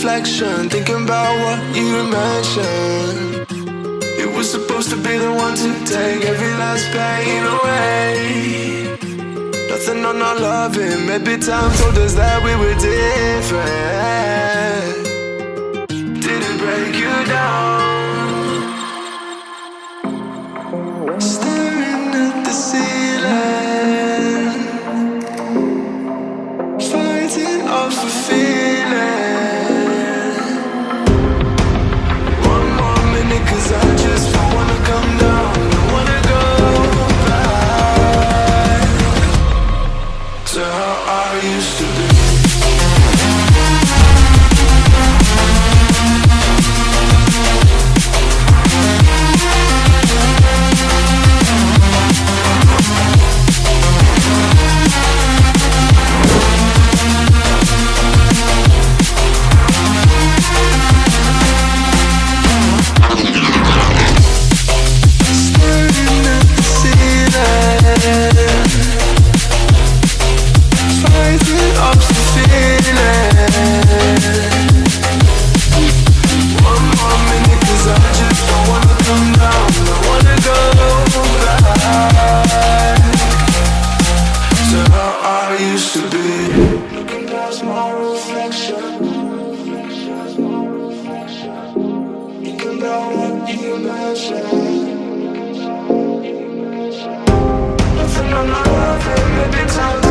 reflection, thinking about what you mentioned. It was supposed to be the one to take every last pain away. Nothing on our loving, maybe time told us that we were different. Did it break you down? Staring at the ceiling, fighting off a feeling. One more minute, cause I just don't wanna come down. Don't wanna go back to how I used to be. Nothing on my life, maybe time.